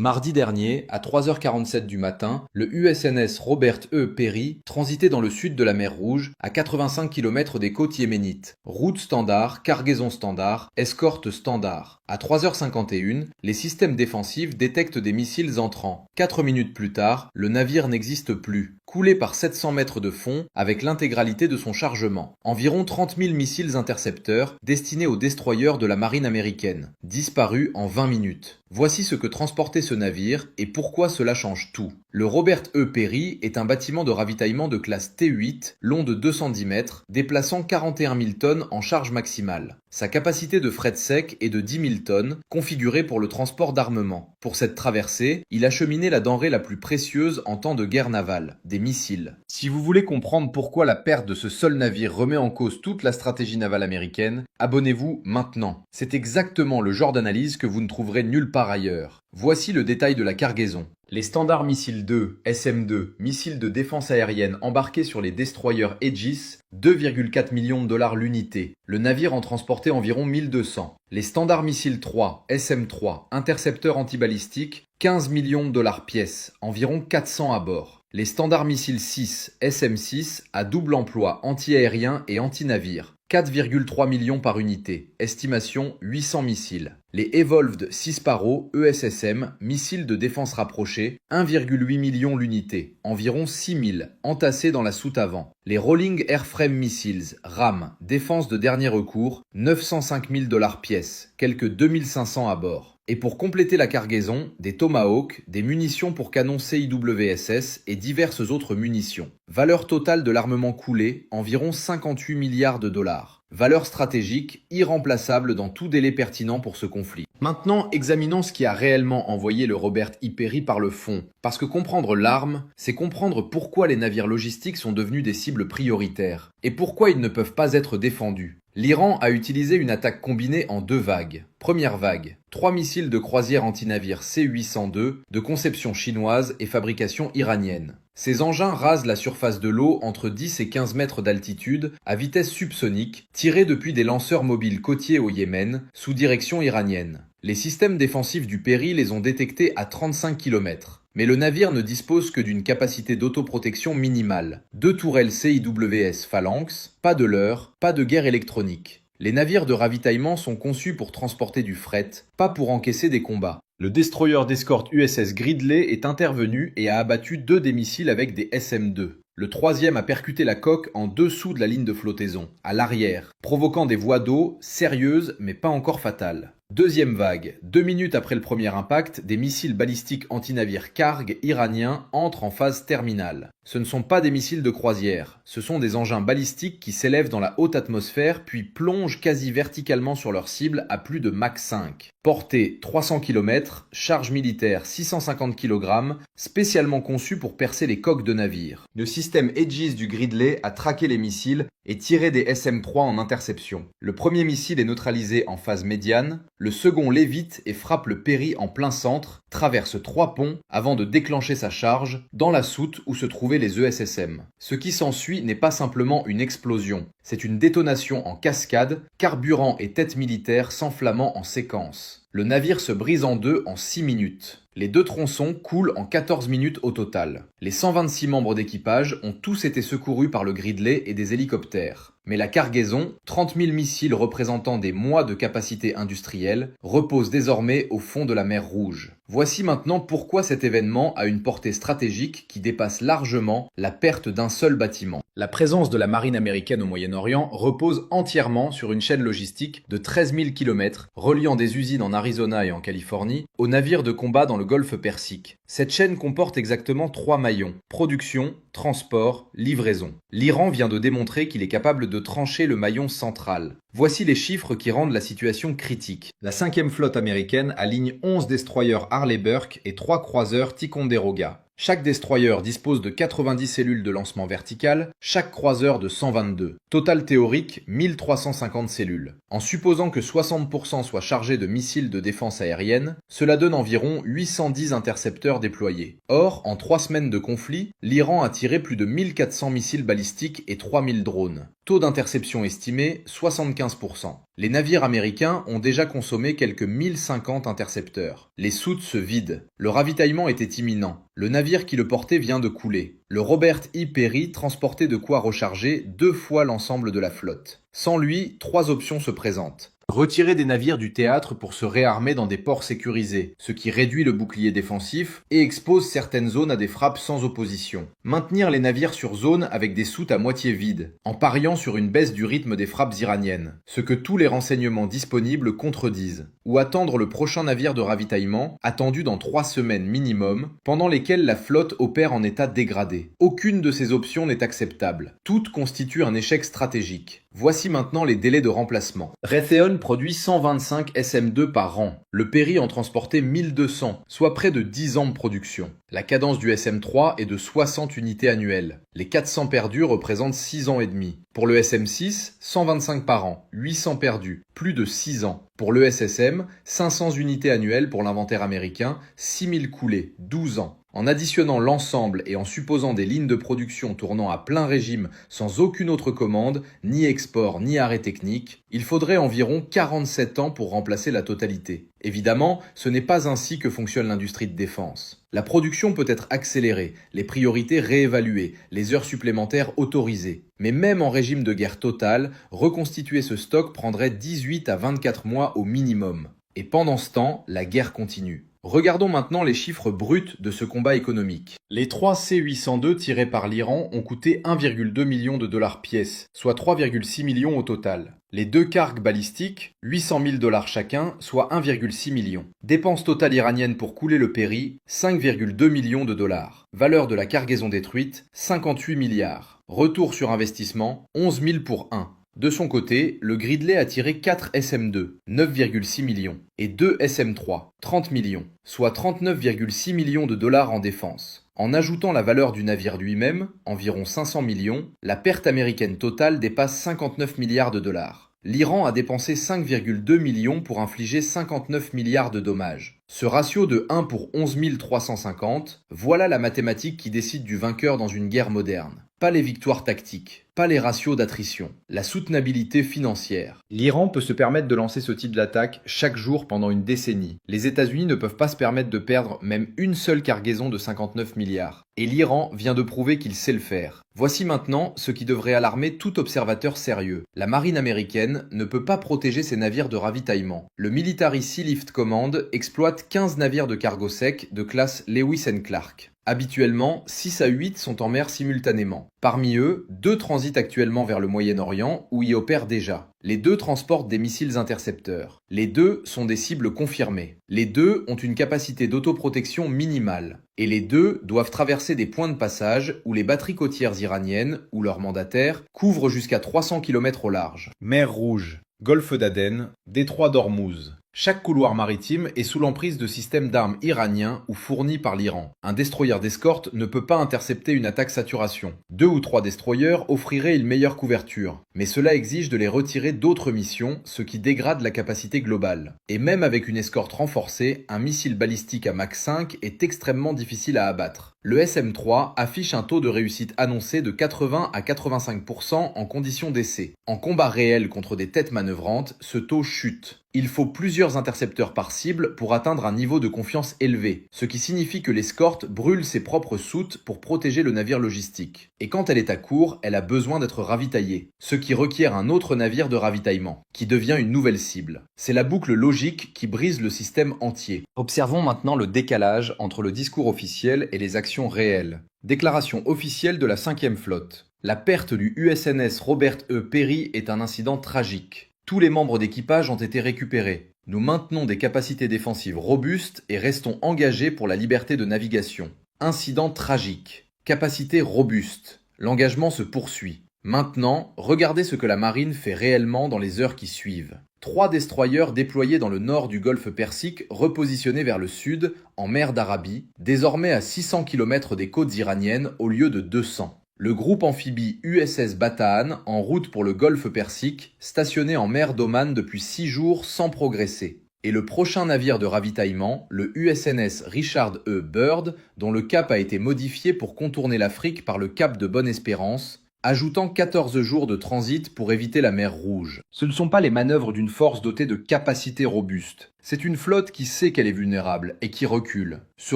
Mardi dernier, à 3h47 du matin, le USNS Robert E. Peary transitait dans le sud de la mer Rouge, à 85 km des côtes yéménites. Route standard, cargaison standard, escorte standard. À 3h51, les systèmes défensifs détectent des missiles entrants. 4 minutes plus tard, le navire n'existe plus. Coulé par 700 mètres de fond, avec l'intégralité de son chargement. Environ 30 000 missiles intercepteurs destinés aux destroyers de la marine américaine. Disparus en 20 minutes. Voici ce que transportait ce navire et pourquoi cela change tout. Le Robert E. Peary est un bâtiment de ravitaillement de classe T8, long de 210 mètres, déplaçant 41 000 tonnes en charge maximale. Sa capacité de fret sec est de 10 000 tonnes, configurée pour le transport d'armement. Pour cette traversée, il acheminait la denrée la plus précieuse en temps de guerre navale, des missiles. Si vous voulez comprendre pourquoi la perte de ce seul navire remet en cause toute la stratégie navale américaine, abonnez-vous maintenant. C'est exactement le genre d'analyse que vous ne trouverez nulle part ailleurs. Voici le détail de la cargaison. Les standards missiles 2, SM-2, missiles de défense aérienne embarqués sur les destroyers Aegis, 2,4 millions de dollars l'unité. Le navire en transportait environ 1200. Les standards missiles 3, SM-3, intercepteurs antibalistiques, 15 millions de dollars pièce, environ 400 à bord. Les standards missiles 6, SM-6, à double emploi anti-aérien et anti-navire. 4,3 millions par unité, estimation 800 missiles. Les Evolved 6 Sparrow ESSM, missiles de défense rapprochés, 1,8 million l'unité, environ 6000, entassés dans la soute avant. Les Rolling Airframe Missiles, RAM, défense de dernier recours, 905 000 dollars pièce, quelques 2500 à bord. Et pour compléter la cargaison, des Tomahawk, des munitions pour canons CIWSS et diverses autres munitions. Valeur totale de l'armement coulé, environ 58 milliards de dollars. Valeur stratégique, irremplaçable dans tout délai pertinent pour ce conflit. Maintenant, examinons ce qui a réellement envoyé le Robert E. Peary par le fond. Parce que comprendre l'arme, c'est comprendre pourquoi les navires logistiques sont devenus des cibles prioritaires. Et pourquoi ils ne peuvent pas être défendus. L'Iran a utilisé une attaque combinée en 2 vagues. Première vague, 3 missiles de croisière anti-navire C-802 de conception chinoise et fabrication iranienne. Ces engins rasent la surface de l'eau entre 10 et 15 mètres d'altitude à vitesse subsonique, tirés depuis des lanceurs mobiles côtiers au Yémen, sous direction iranienne. Les systèmes défensifs du Peary les ont détectés à 35 km. Mais le navire ne dispose que d'une capacité d'autoprotection minimale. 2 tourelles CIWS Phalanx, pas de leurre, pas de guerre électronique. Les navires de ravitaillement sont conçus pour transporter du fret, pas pour encaisser des combats. Le destroyer d'escorte USS Gridley est intervenu et a abattu 2 des missiles avec des SM-2. Le troisième a percuté la coque en dessous de la ligne de flottaison, à l'arrière, provoquant des voies d'eau sérieuses mais pas encore fatales. Deuxième vague. 2 minutes après le premier impact, des missiles balistiques anti-navires Karg iraniens entrent en phase terminale. Ce ne sont pas des missiles de croisière, ce sont des engins balistiques qui s'élèvent dans la haute atmosphère puis plongent quasi verticalement sur leur cible à plus de Mach 5. Portée 300 km, charge militaire 650 kg, spécialement conçu pour percer les coques de navires. Le système Aegis du Gridley a traqué les missiles et tiré des SM-3 en interception. Le premier missile est neutralisé en phase médiane, le second lévite et frappe le Peary en plein centre, traverse 3 ponts avant de déclencher sa charge dans la soute où se trouvaient les ESSM. Ce qui s'ensuit n'est pas simplement une explosion, c'est une détonation en cascade, carburant et tête militaire s'enflammant en séquence. Le navire se brise en deux en 6 minutes. Les 2 tronçons coulent en 14 minutes au total. Les 126 membres d'équipage ont tous été secourus par le Gridley et des hélicoptères. Mais la cargaison, 30 000 missiles représentant des mois de capacité industrielle, repose désormais au fond de la mer Rouge. Voici maintenant pourquoi cet événement a une portée stratégique qui dépasse largement la perte d'un seul bâtiment. La présence de la marine américaine au Moyen-Orient repose entièrement sur une chaîne logistique de 13 000 km reliant des usines en Arizona et en Californie aux navires de combat dans le golfe Persique. Cette chaîne comporte exactement 3 maillons: production, transport, livraison. L'Iran vient de démontrer qu'il est capable de trancher le maillon central. Voici les chiffres qui rendent la situation critique. La 5e flotte américaine aligne 11 destroyers Harley Burke et 3 croiseurs Ticonderoga. Chaque destroyer dispose de 90 cellules de lancement vertical, chaque croiseur de 122. Total théorique, 1350 cellules. En supposant que 60% soient chargés de missiles de défense aérienne, cela donne environ 810 intercepteurs déployés. Or, en 3 semaines de conflit, l'Iran a tiré plus de 1400 missiles balistiques et 3000 drones. Taux d'interception estimé, 75%. Les navires américains ont déjà consommé quelques 1050 intercepteurs. Les soutes se vident. Le ravitaillement était imminent. Le navire qui le portait vient de couler. Le Robert E. Perry transportait de quoi recharger 2 fois l'ensemble de la flotte. Sans lui, 3 options se présentent. Retirer des navires du théâtre pour se réarmer dans des ports sécurisés, ce qui réduit le bouclier défensif et expose certaines zones à des frappes sans opposition. Maintenir les navires sur zone avec des soutes à moitié vides, en pariant sur une baisse du rythme des frappes iraniennes, ce que tous les renseignements disponibles contredisent. Ou attendre le prochain navire de ravitaillement, attendu dans 3 semaines minimum, pendant lesquelles la flotte opère en état dégradé. Aucune de ces options n'est acceptable. Toutes constituent un échec stratégique. Voici maintenant les délais de remplacement. Raytheon produit 125 SM-2 par an. Le Perry en transportait 1200, soit près de 10 ans de production. La cadence du SM-3 est de 60 unités annuelles. Les 400 perdus représentent 6 ans et demi. Pour le SM-6, 125 par an, 800 perdus, plus de 6 ans. Pour le SSM, 500 unités annuelles pour l'inventaire américain, 6000 coulées, 12 ans. En additionnant l'ensemble et en supposant des lignes de production tournant à plein régime sans aucune autre commande, ni export ni arrêt technique, il faudrait environ 47 ans pour remplacer la totalité. Évidemment, ce n'est pas ainsi que fonctionne l'industrie de défense. La production peut être accélérée, les priorités réévaluées, les heures supplémentaires autorisées. Mais même en régime de guerre totale, reconstituer ce stock prendrait 18 à 24 mois au minimum. Et pendant ce temps, la guerre continue. Regardons maintenant les chiffres bruts de ce combat économique. Les 3 C-802 tirés par l'Iran ont coûté 1,2 million de dollars pièce, soit 3,6 millions au total. Les 2 Karg balistiques, 800 000 dollars chacun, soit 1,6 million. Dépenses totales iraniennes pour couler le Perry, 5,2 millions de dollars. Valeur de la cargaison détruite, 58 milliards. Retour sur investissement, 11 000 pour 1. De son côté, le Gridley a tiré 4 SM-2, 9,6 millions, et 2 SM-3, 30 millions, soit 39,6 millions de dollars en défense. En ajoutant la valeur du navire lui-même, environ 500 millions, la perte américaine totale dépasse 59 milliards de dollars. L'Iran a dépensé 5,2 millions pour infliger 59 milliards de dommages. Ce ratio de 1 pour 11 350, voilà la mathématique qui décide du vainqueur dans une guerre moderne. Pas les victoires tactiques, pas les ratios d'attrition, la soutenabilité financière. L'Iran peut se permettre de lancer ce type d'attaque chaque jour pendant une décennie. Les États-Unis ne peuvent pas se permettre de perdre même une seule cargaison de 59 milliards. Et l'Iran vient de prouver qu'il sait le faire. Voici maintenant ce qui devrait alarmer tout observateur sérieux. La marine américaine ne peut pas protéger ses navires de ravitaillement. Le Military Sea Lift Command exploite 15 navires de cargo sec de classe Lewis and Clark. Habituellement, 6 à 8 sont en mer simultanément. Parmi eux, 2 transitent actuellement vers le Moyen-Orient où y opèrent déjà. Les 2 transportent des missiles intercepteurs. Les 2 sont des cibles confirmées. Les 2 ont une capacité d'autoprotection minimale. Et les 2 doivent traverser des points de passage où les batteries côtières iraniennes, ou leurs mandataires, couvrent jusqu'à 300 km au large. Mer Rouge, Golfe d'Aden, détroit d'Ormuz. Chaque couloir maritime est sous l'emprise de systèmes d'armes iraniens ou fournis par l'Iran. Un destroyer d'escorte ne peut pas intercepter une attaque saturation. 2 ou 3 destroyers offriraient une meilleure couverture, mais cela exige de les retirer d'autres missions, ce qui dégrade la capacité globale. Et même avec une escorte renforcée, un missile balistique à Mach 5 est extrêmement difficile à abattre. Le SM-3 affiche un taux de réussite annoncé de 80 à 85% en conditions d'essai. En combat réel contre des têtes manœuvrantes, ce taux chute. Il faut plusieurs intercepteurs par cible pour atteindre un niveau de confiance élevé, ce qui signifie que l'escorte brûle ses propres soutes pour protéger le navire logistique. Et quand elle est à court, elle a besoin d'être ravitaillée, ce qui requiert un autre navire de ravitaillement, qui devient une nouvelle cible. C'est la boucle logique qui brise le système entier. Observons maintenant le décalage entre le discours officiel et les actions réelles. Déclaration officielle de la 5e flotte. La perte du USNS Robert E. Perry est un incident tragique. Tous les membres d'équipage ont été récupérés. Nous maintenons des capacités défensives robustes et restons engagés pour la liberté de navigation. Incident tragique. Capacité robuste. L'engagement se poursuit. Maintenant, regardez ce que la marine fait réellement dans les heures qui suivent. 3 destroyers déployés dans le nord du golfe Persique, repositionnés vers le sud, en mer d'Arabie, désormais à 600 km des côtes iraniennes au lieu de 200. Le groupe amphibie USS Bataan, en route pour le golfe Persique, stationné en mer d'Oman depuis 6 jours sans progresser. Et le prochain navire de ravitaillement, le USNS Richard E. Byrd, dont le cap a été modifié pour contourner l'Afrique par le cap de Bonne-Espérance, ajoutant 14 jours de transit pour éviter la mer Rouge. Ce ne sont pas les manœuvres d'une force dotée de capacités robustes. C'est une flotte qui sait qu'elle est vulnérable et qui recule. Se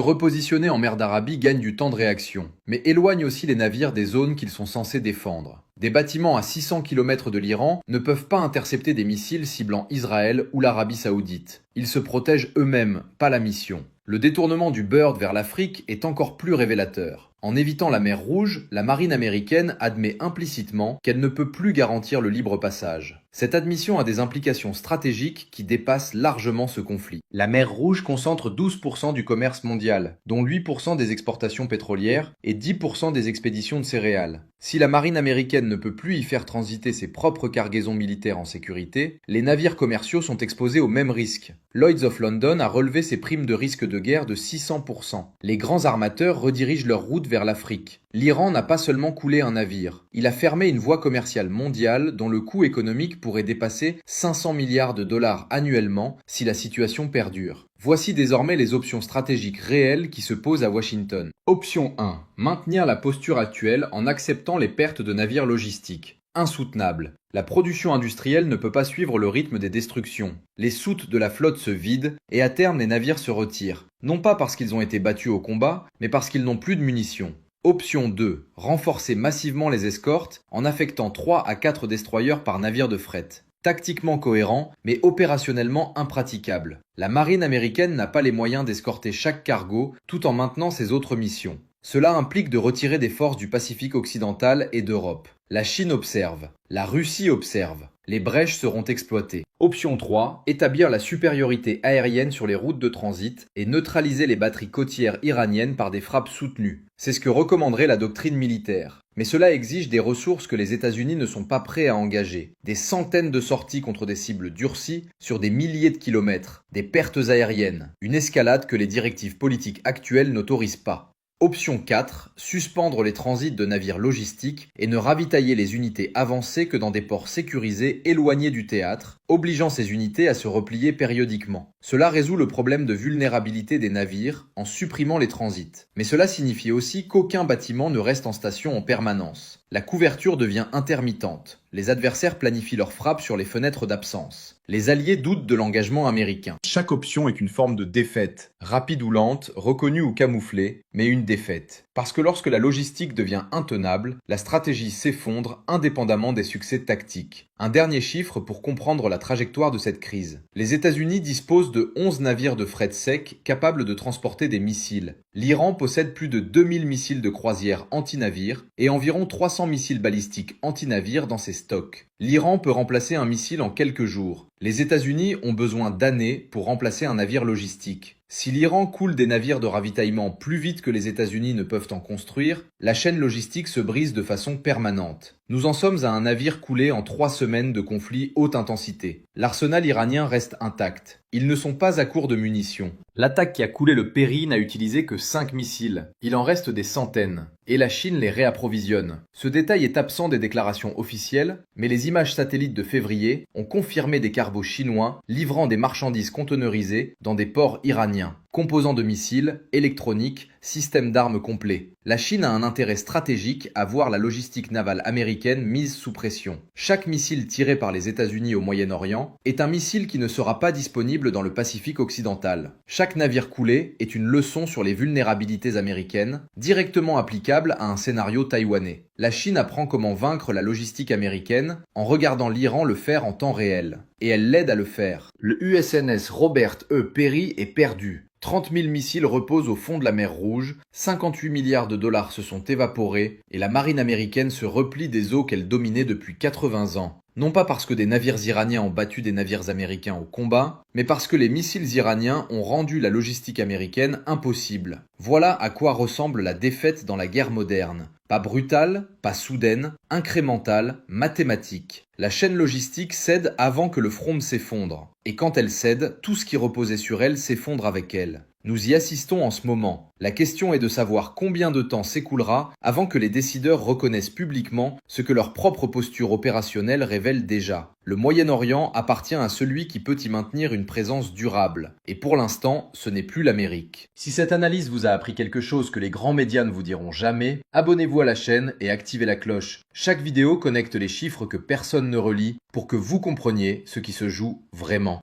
repositionner en mer d'Arabie gagne du temps de réaction, mais éloigne aussi les navires des zones qu'ils sont censés défendre. Des bâtiments à 600 km de l'Iran ne peuvent pas intercepter des missiles ciblant Israël ou l'Arabie Saoudite. Ils se protègent eux-mêmes, pas la mission. Le détournement du Byrd vers l'Afrique est encore plus révélateur. En évitant la mer Rouge, la marine américaine admet implicitement qu'elle ne peut plus garantir le libre passage. Cette admission a des implications stratégiques qui dépassent largement ce conflit. La mer Rouge concentre 12% du commerce mondial, dont 8% des exportations pétrolières et 10% des expéditions de céréales. Si la marine américaine ne peut plus y faire transiter ses propres cargaisons militaires en sécurité, les navires commerciaux sont exposés aux mêmes risques. Lloyd's of London a relevé ses primes de risque de guerre de 600%. Les grands armateurs redirigent leur route vers l'Afrique. L'Iran n'a pas seulement coulé un navire, il a fermé une voie commerciale mondiale dont le coût économique pourrait dépasser 500 milliards de dollars annuellement si la situation perdure. Voici désormais les options stratégiques réelles qui se posent à Washington. Option 1. Maintenir la posture actuelle en acceptant les pertes de navires logistiques. Insoutenable. La production industrielle ne peut pas suivre le rythme des destructions. Les soutes de la flotte se vident et à terme les navires se retirent. Non pas parce qu'ils ont été battus au combat, mais parce qu'ils n'ont plus de munitions. Option 2. Renforcer massivement les escortes en affectant 3 à 4 destroyers par navire de fret. Tactiquement cohérent, mais opérationnellement impraticable. La marine américaine n'a pas les moyens d'escorter chaque cargo tout en maintenant ses autres missions. Cela implique de retirer des forces du Pacifique occidental et d'Europe. La Chine observe. La Russie observe. Les brèches seront exploitées. Option 3. Établir la supériorité aérienne sur les routes de transit et neutraliser les batteries côtières iraniennes par des frappes soutenues. C'est ce que recommanderait la doctrine militaire. Mais cela exige des ressources que les États-Unis ne sont pas prêts à engager. Des centaines de sorties contre des cibles durcies sur des milliers de kilomètres. Des pertes aériennes. Une escalade que les directives politiques actuelles n'autorisent pas. Option 4. Suspendre les transits de navires logistiques et ne ravitailler les unités avancées que dans des ports sécurisés éloignés du théâtre, obligeant ces unités à se replier périodiquement. Cela résout le problème de vulnérabilité des navires en supprimant les transits. Mais cela signifie aussi qu'aucun bâtiment ne reste en station en permanence. La couverture devient intermittente. Les adversaires planifient leurs frappes sur les fenêtres d'absence. Les alliés doutent de l'engagement américain. Chaque option est une forme de défaite, rapide ou lente, reconnue ou camouflée, mais une défaite. Parce que lorsque la logistique devient intenable, la stratégie s'effondre indépendamment des succès tactiques. Un dernier chiffre pour comprendre la trajectoire de cette crise. Les États-Unis disposent de 11 navires de fret sec capables de transporter des missiles. L'Iran possède plus de 2000 missiles de croisière anti-navires et environ 300 missiles balistiques anti-navires dans ses stocks. L'Iran peut remplacer un missile en quelques jours. Les États-Unis ont besoin d'années pour remplacer un navire logistique. Si l'Iran coule des navires de ravitaillement plus vite que les États-Unis ne peuvent en construire, la chaîne logistique se brise de façon permanente. Nous en sommes à un navire coulé en 3 semaines de conflit haute intensité. L'arsenal iranien reste intact. Ils ne sont pas à court de munitions. L'attaque qui a coulé le Perry n'a utilisé que 5 missiles. Il en reste des centaines. Et la Chine les réapprovisionne. Ce détail est absent des déclarations officielles, mais les images satellites de février ont confirmé des cargos chinois livrant des marchandises conteneurisées dans des ports iraniens. Composants de missiles, électroniques, systèmes d'armes complets. La Chine a un intérêt stratégique à voir la logistique navale américaine mise sous pression. Chaque missile tiré par les États-Unis au Moyen-Orient est un missile qui ne sera pas disponible dans le Pacifique occidental. Chaque navire coulé est une leçon sur les vulnérabilités américaines, directement applicable à un scénario taïwanais. La Chine apprend comment vaincre la logistique américaine en regardant l'Iran le faire en temps réel. Et elle l'aide à le faire. Le USNS Robert E. Perry est perdu. 30 000 missiles reposent au fond de la mer Rouge, 58 milliards de dollars se sont évaporés et la marine américaine se replie des eaux qu'elle dominait depuis 80 ans. Non pas parce que des navires iraniens ont battu des navires américains au combat, mais parce que les missiles iraniens ont rendu la logistique américaine impossible. Voilà à quoi ressemble la défaite dans la guerre moderne. Pas brutale, pas soudaine, incrémentale, mathématique. La chaîne logistique cède avant que le front ne s'effondre. Et quand elle cède, tout ce qui reposait sur elle s'effondre avec elle. Nous y assistons en ce moment. La question est de savoir combien de temps s'écoulera avant que les décideurs reconnaissent publiquement ce que leur propre posture opérationnelle révèle déjà. Le Moyen-Orient appartient à celui qui peut y maintenir une présence durable. Et pour l'instant, ce n'est plus l'Amérique. Si cette analyse vous a appris quelque chose que les grands médias ne vous diront jamais, abonnez-vous à la chaîne et activez la cloche. Chaque vidéo connecte les chiffres que personne ne relie pour que vous compreniez ce qui se joue vraiment.